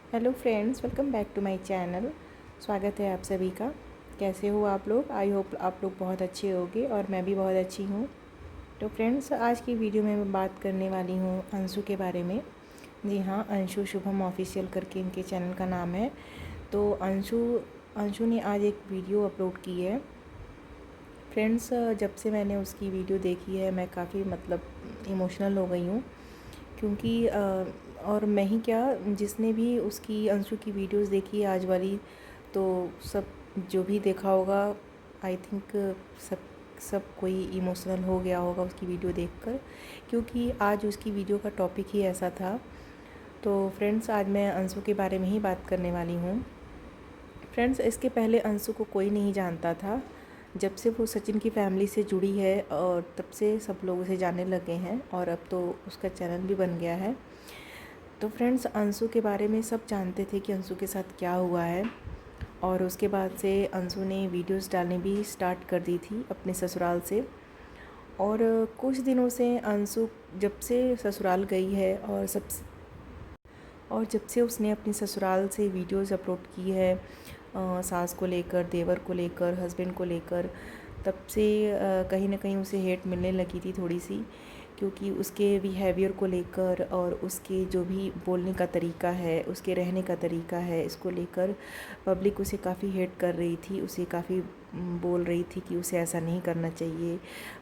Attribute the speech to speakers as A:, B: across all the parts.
A: Hello friends, welcome back to my channel. स्वागत है आप सभी का। कैसे हो आप लोग? आई होप आप लोग बहुत अच्छे होंगे और मैं भी बहुत अच्छी हूँ। तो फ्रेंड्स, आज की वीडियो में मैं बात करने वाली हूँ अंशु के बारे में। जी हाँ, अंशु शुभम ऑफिशियल करके इनके चैनल का नाम है। तो अंशु ने आज एक वीडियो अपलोड की है। फ्रेंड्स, जब से मैंने उसकी वीडियो देखी है मैं काफ़ी इमोशनल हो गई हूँ, क्योंकि और मैं ही क्या, जिसने भी उसकी अंशु की वीडियोस देखी है आज वाली, तो सब जो भी देखा होगा, आई थिंक सब सब कोई इमोशनल हो गया होगा उसकी वीडियो देखकर, क्योंकि आज उसकी वीडियो का टॉपिक ही ऐसा था। तो फ्रेंड्स, आज मैं अंशु के बारे में ही बात करने वाली हूँ। फ्रेंड्स, इसके पहले अंशु को कोई नहीं जानता था। जब से वो सचिन की फैमिली से जुड़ी है और तब से सब लोग उसे जानने लगे हैं, और अब तो उसका चैनल भी बन गया है। तो फ्रेंड्स, अंशु के बारे में सब जानते थे कि अंशु के साथ क्या हुआ है, और उसके बाद से अंशु ने वीडियोस डालनी भी स्टार्ट कर दी थी अपने ससुराल से। और कुछ दिनों से अंशु जब से ससुराल गई है और जब से उसने अपनी ससुराल से वीडियोस अपलोड की है, सास को लेकर, देवर को लेकर, हस्बैंड को लेकर, तब से कहीं ना कहीं उसे हेट मिलने लगी थी थोड़ी सी, क्योंकि उसके बिहेवियर को लेकर और उसके जो भी बोलने का तरीका है, उसके रहने का तरीका है, इसको लेकर पब्लिक उसे काफ़ी हेट कर रही थी। उसे काफ़ी बोल रही थी कि उसे ऐसा नहीं करना चाहिए,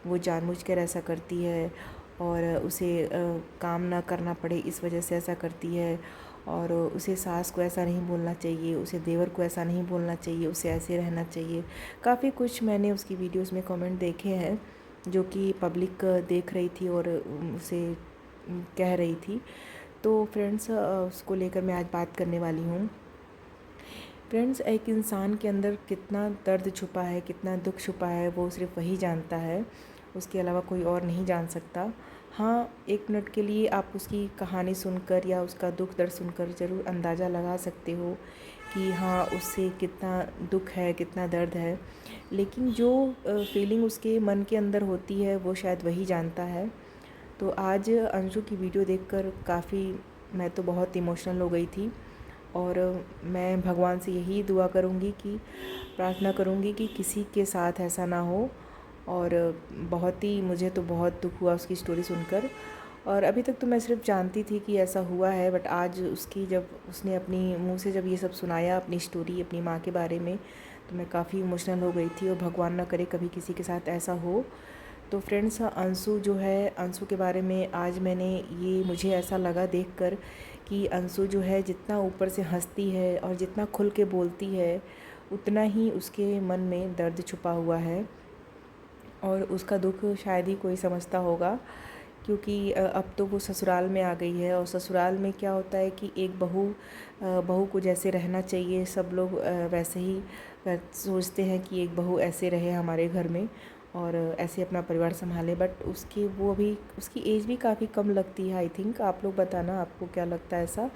A: वो जानबूझकर ऐसा करती है, और उसे काम ना करना पड़े इस वजह से ऐसा करती है, और उसे सास को ऐसा नहीं बोलना चाहिए, उसे देवर को ऐसा नहीं बोलना चाहिए, उसे ऐसे रहना चाहिए। काफ़ी कुछ मैंने उसकी वीडियोस में कमेंट देखे हैं जो कि पब्लिक देख रही थी और उसे कह रही थी। तो फ्रेंड्स, उसको लेकर मैं आज बात करने वाली हूँ। फ्रेंड्स, एक इंसान के अंदर कितना दर्द छुपा है, कितना दुख छुपा है, वो सिर्फ वही जानता है, उसके अलावा कोई और नहीं जान सकता। हाँ, एक मिनट के लिए आप उसकी कहानी सुनकर या उसका दुख दर्द सुनकर ज़रूर अंदाज़ा लगा सकते हो कि हाँ, उससे कितना दुख है, कितना दर्द है, लेकिन जो फीलिंग उसके मन के अंदर होती है वो शायद वही जानता है। तो आज अंशु की वीडियो देखकर मैं तो बहुत इमोशनल हो गई थी, और मैं भगवान से यही दुआ करूँगी कि प्रार्थना करूँगी कि किसी के साथ ऐसा ना हो। और मुझे तो बहुत दुख हुआ उसकी स्टोरी सुनकर, और अभी तक तो मैं सिर्फ जानती थी कि ऐसा हुआ है, बट आज जब उसने अपनी मुंह से जब ये सब सुनाया, अपनी स्टोरी अपनी माँ के बारे में, तो मैं काफ़ी इमोशनल हो गई थी, और भगवान ना करे कभी किसी के साथ ऐसा हो। तो फ्रेंड्स, अंशु के बारे में आज मुझे ऐसा लगा देखकर कि अंशु जो है, जितना ऊपर से हंसती है और जितना खुल के बोलती है, उतना ही उसके मन में दर्द छुपा हुआ है, और उसका दुख शायद ही कोई समझता होगा, क्योंकि अब तो वो ससुराल में आ गई है, और ससुराल में क्या होता है कि एक बहू को जैसे रहना चाहिए, सब लोग वैसे ही सोचते हैं कि एक बहू ऐसे रहे हमारे घर में और ऐसे अपना परिवार संभाले। बट उसकी एज भी काफ़ी कम लगती है। आई थिंक आप लोग बताना, आपको क्या लगता है ऐसा?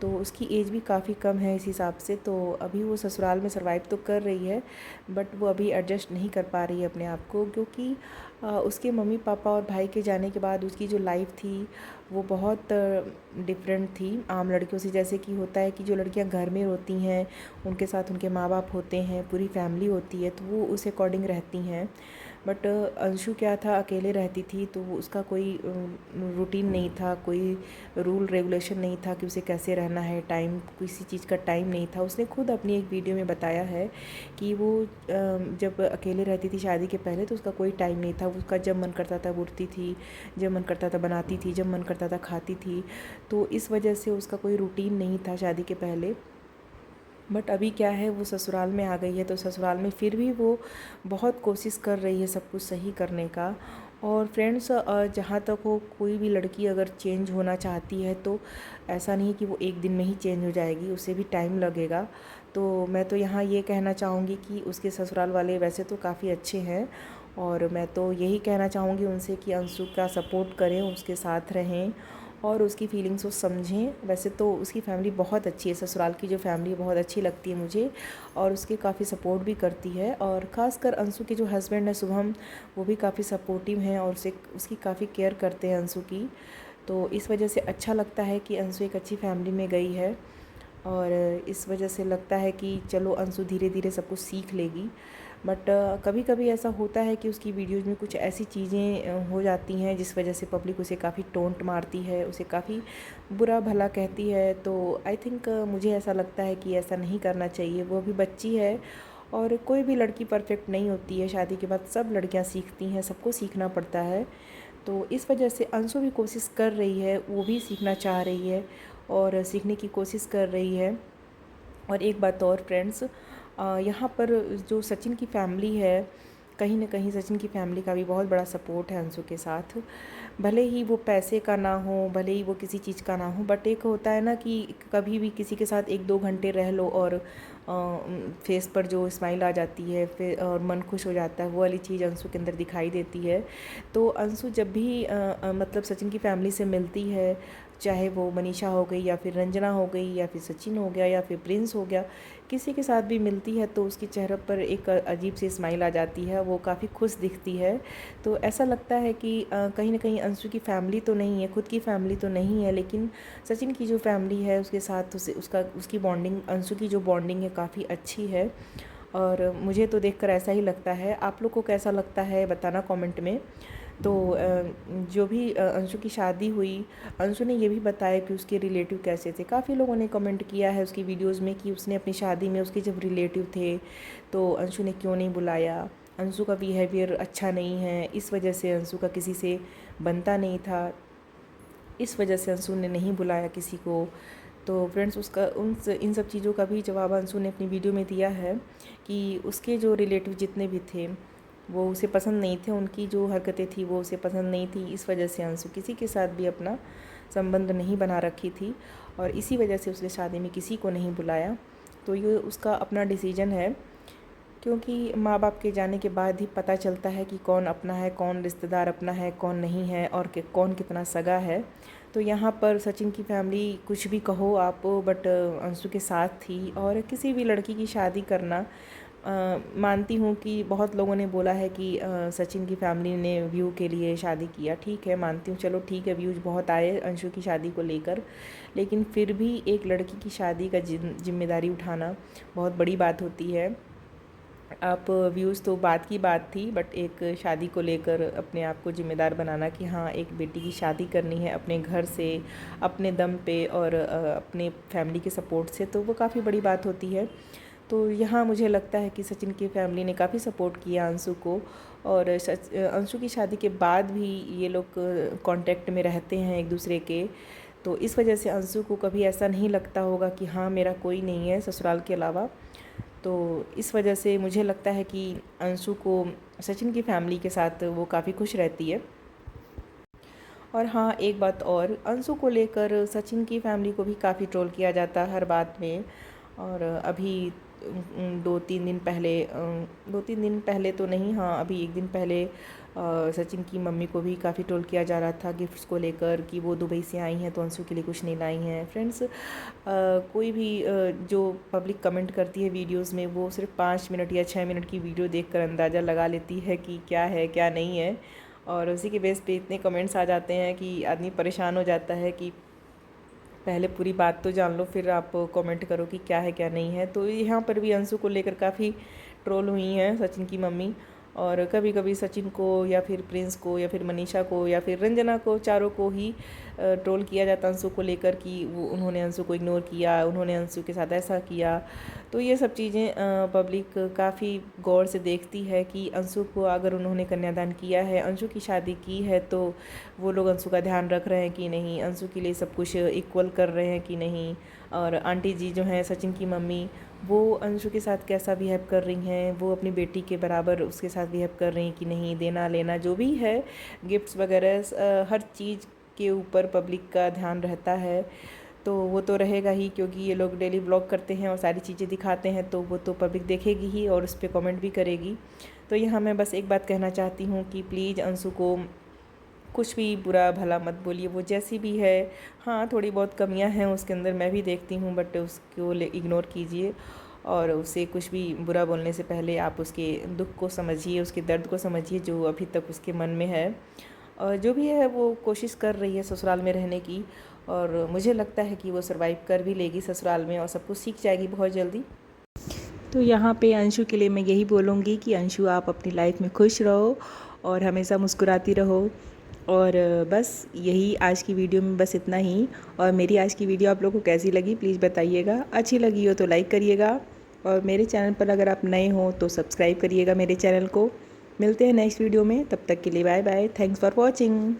A: तो उसकी एज भी काफ़ी कम है इस हिसाब से। तो अभी वो ससुराल में सर्वाइव तो कर रही है, बट वो अभी एडजस्ट नहीं कर पा रही है अपने आप को, क्योंकि उसके मम्मी पापा और भाई के जाने के बाद उसकी जो लाइफ थी वो बहुत डिफरेंट थी आम लड़कियों से। जैसे कि होता है कि जो लड़कियां घर में होती हैं, उनके साथ उनके माँ बाप होते हैं, पूरी फैमिली होती है, तो वो उस अकॉर्डिंग रहती हैं। बट अंशु क्या था, अकेले रहती थी, तो उसका कोई रूटीन नहीं था, कोई रूल रेगुलेशन नहीं था कि उसे कैसे रहना है, किसी चीज़ का टाइम नहीं था। उसने खुद अपनी एक वीडियो में बताया है कि वो जब अकेले रहती थी शादी के पहले, तो उसका कोई टाइम नहीं था। उसका जब मन करता था उठती थी, जब मन करता था बनाती थी, जब मन करता था खाती थी। तो इस वजह से उसका कोई रूटीन नहीं था शादी के पहले। बट अभी क्या है, वो ससुराल में आ गई है, तो ससुराल में फिर भी वो बहुत कोशिश कर रही है सब कुछ सही करने का। और फ्रेंड्स, जहाँ तक हो, कोई भी लड़की अगर चेंज होना चाहती है तो ऐसा नहीं कि वो एक दिन में ही चेंज हो जाएगी, उसे भी टाइम लगेगा। तो मैं तो यहाँ ये कहना चाहूँगी कि उसके ससुराल वाले वैसे तो काफ़ी अच्छे हैं, और मैं तो यही कहना चाहूँगी उनसे कि अंशु का सपोर्ट करें, उसके साथ रहें और उसकी फीलिंग्स को समझें। वैसे तो उसकी फैमिली बहुत अच्छी है, ससुराल की जो फैमिली बहुत अच्छी लगती है मुझे, और उसके काफ़ी सपोर्ट भी करती है। और ख़ासकर अंशु के जो हस्बैंड है शुभम, वो भी काफ़ी सपोर्टिव हैं और उसकी काफ़ी केयर करते हैं अंशु की। तो इस वजह से अच्छा लगता है कि अंशु एक अच्छी फैमिली में गई है। और इस वजह से लगता है कि चलो अंशु धीरे धीरे सब कुछ सीख लेगी। बट कभी कभी ऐसा होता है कि उसकी वीडियोज़ में कुछ ऐसी चीज़ें हो जाती हैं जिस वजह से पब्लिक उसे काफ़ी टोंट मारती है, उसे काफ़ी बुरा भला कहती है। तो आई थिंक मुझे ऐसा लगता है कि ऐसा नहीं करना चाहिए। वो अभी बच्ची है और कोई भी लड़की परफेक्ट नहीं होती है। शादी के बाद सब लड़कियां सीखती हैं, सबको सीखना पड़ता है। तो इस वजह से अंशु भी कोशिश कर रही है, वो भी सीखना चाह रही है और सीखने की कोशिश कर रही है। और एक बात और फ्रेंड्स, यहाँ पर जो सचिन की फैमिली है, कहीं ना कहीं सचिन की फैमिली का भी बहुत बड़ा सपोर्ट है अंशु के साथ। भले ही वो पैसे का ना हो, भले ही वो किसी चीज़ का ना हो, बट एक होता है ना कि कभी भी किसी के साथ 1-2 घंटे रह लो और फेस पर जो स्माइल आ जाती है फिर और मन खुश हो जाता है, वो वाली चीज़ अंशु के अंदर दिखाई देती है। तो अंशु जब भी मतलब सचिन की फैमिली से मिलती है, चाहे वो मनीषा हो गई या फिर रंजना हो गई या फिर सचिन हो गया या फिर प्रिंस हो गया, किसी के साथ भी मिलती है तो उसके चेहरे पर एक अजीब सी स्माइल आ जाती है, वो काफ़ी खुश दिखती है। तो ऐसा लगता है कि कहीं ना कहीं अंशु की फ़ैमिली तो नहीं है, खुद की फ़ैमिली तो नहीं है, लेकिन सचिन की जो फैमिली है उसके साथ उसकी बॉन्डिंग, अंशु की जो बॉन्डिंग है काफ़ी अच्छी है। और मुझे तो देखकर ऐसा ही लगता है। आप लोग को कैसा लगता है बताना कमेंट में। तो जो भी अंशु की शादी हुई, अंशु ने ये भी बताया कि उसके रिलेटिव कैसे थे। काफ़ी लोगों ने कमेंट किया है उसकी वीडियोस में कि उसने अपनी शादी में उसके जब रिलेटिव थे तो अंशु ने क्यों नहीं बुलाया, अंशु का बिहेवियर अच्छा नहीं है, इस वजह से अंशु का किसी से बनता नहीं था, इस वजह से अंशु ने नहीं बुलाया किसी को। तो फ्रेंड्स, उसका उन इन सब चीज़ों का भी जवाब अंशु ने अपनी वीडियो में दिया है कि उसके जो रिलेटिव जितने भी थे वो उसे पसंद नहीं थे, उनकी जो हरकतें थी वो उसे पसंद नहीं थी। इस वजह से अंशु किसी के साथ भी अपना संबंध नहीं बना रखी थी और इसी वजह से उसने शादी में किसी को नहीं बुलाया। तो ये उसका अपना डिसीजन है, क्योंकि माँ बाप के जाने के बाद ही पता चलता है कि कौन अपना है, कौन रिश्तेदार अपना है, कौन नहीं है और कौन कितना सगा है। तो यहाँ पर सचिन की फैमिली कुछ भी कहो आप, बट अंशु के साथ थी। और किसी भी लड़की की शादी करना, मानती हूँ कि बहुत लोगों ने बोला है कि सचिन की फैमिली ने व्यू के लिए शादी किया, ठीक है, मानती हूँ, चलो ठीक है, व्यूज़ बहुत आए अंशु की शादी को लेकर, लेकिन फिर भी एक लड़की की शादी का जिम्मेदारी उठाना बहुत बड़ी बात होती है। आप व्यूज़ तो बात की बात थी, बट एक शादी को लेकर अपने आप को ज़िम्मेदार बनाना कि हाँ एक बेटी की शादी करनी है अपने घर से, अपने दम पे और अपने फैमिली के सपोर्ट से, तो वो काफ़ी बड़ी बात होती है। तो यहाँ मुझे लगता है कि सचिन की फैमिली ने काफ़ी सपोर्ट किया अंशु को। और अंशु की शादी के बाद भी ये लोग कांटेक्ट में रहते हैं एक दूसरे के। तो इस वजह से अंशु को कभी ऐसा नहीं लगता होगा कि हाँ मेरा कोई नहीं है ससुराल के अलावा। तो इस वजह से मुझे लगता है कि अंशु को सचिन की फैमिली के साथ वो काफ़ी खुश रहती है। और हाँ, एक बात और, अंशु को लेकर सचिन की फैमिली को भी काफ़ी ट्रोल किया जाता है हर बात में। और अभी 2-3 दिन पहले तो नहीं, हाँ अभी एक दिन पहले सचिन की मम्मी को भी काफ़ी ट्रोल किया जा रहा था गिफ्ट्स को लेकर कि वो दुबई से आई हैं तो अंशु के लिए कुछ नहीं लाई हैं। फ्रेंड्स, कोई भी जो पब्लिक कमेंट करती है वीडियोस में, वो सिर्फ 5 मिनट या 6 मिनट की वीडियो देखकर अंदाज़ा लगा लेती है कि क्या है क्या नहीं है। और उसी के बेस पे इतने कमेंट्स आ जाते हैं कि आदमी परेशान हो जाता है कि पहले पूरी बात तो जान लो फिर आप कमेंट करो कि क्या है क्या नहीं है। तो यहाँ पर भी अंशु को लेकर काफ़ी ट्रोल हुई हैं सचिन की मम्मी। और कभी कभी सचिन को या फिर प्रिंस को या फिर मनीषा को या फिर रंजना को, चारों को ही ट्रोल किया जाता अंशु को लेकर कि वो उन्होंने अंशु को इग्नोर किया, उन्होंने अंशु के साथ ऐसा किया। तो ये सब चीज़ें पब्लिक काफ़ी गौर से देखती है कि अंशु को अगर उन्होंने कन्यादान किया है, अंशु की शादी की है, तो वो लोग अंशु का ध्यान रख रहे हैं कि नहीं, अंशु के लिए सब कुछ इक्वल कर रहे हैं कि नहीं। और आंटी जी जो हैं सचिन की मम्मी, वो अंशु के साथ कैसा बिहेव कर रही हैं, वो अपनी बेटी के बराबर उसके साथ बिहेव कर रही हैं कि नहीं, देना लेना जो भी है, गिफ्ट्स वगैरह हर चीज़ के ऊपर पब्लिक का ध्यान रहता है। तो वो तो रहेगा ही, क्योंकि ये लोग डेली ब्लॉग करते हैं और सारी चीज़ें दिखाते हैं, तो वो तो पब्लिक देखेगी ही और उस पर कमेंट भी करेगी। तो यहाँ मैं बस एक बात कहना चाहती हूँ कि प्लीज़ अंशु को कुछ भी बुरा भला मत बोलिए, वो जैसी भी है। हाँ, थोड़ी बहुत कमियां हैं उसके अंदर, मैं भी देखती हूँ, बट उसको इग्नोर कीजिए। और उसे कुछ भी बुरा बोलने से पहले आप उसके दुख को समझिए, उसके दर्द को समझिए जो अभी तक उसके मन में है। और जो भी है वो कोशिश कर रही है ससुराल में रहने की, और मुझे लगता है कि वो सर्वाइव कर भी लेगी ससुराल में और सब कुछ सीख जाएगी बहुत जल्दी। तो यहाँ पे अंशु के लिए मैं यही बोलूँगी कि अंशु आप अपनी लाइफ में खुश रहो और हमेशा मुस्कुराती रहो। और बस यही आज की वीडियो में बस इतना ही। और मेरी आज की वीडियो आप लोगों को कैसी लगी प्लीज़ बताइएगा। अच्छी लगी हो तो लाइक करिएगा और मेरे चैनल पर अगर आप नए हो तो सब्सक्राइब करिएगा मेरे चैनल को। मिलते हैं नेक्स्ट वीडियो में, तब तक के लिए bye bye. Thanks for watching.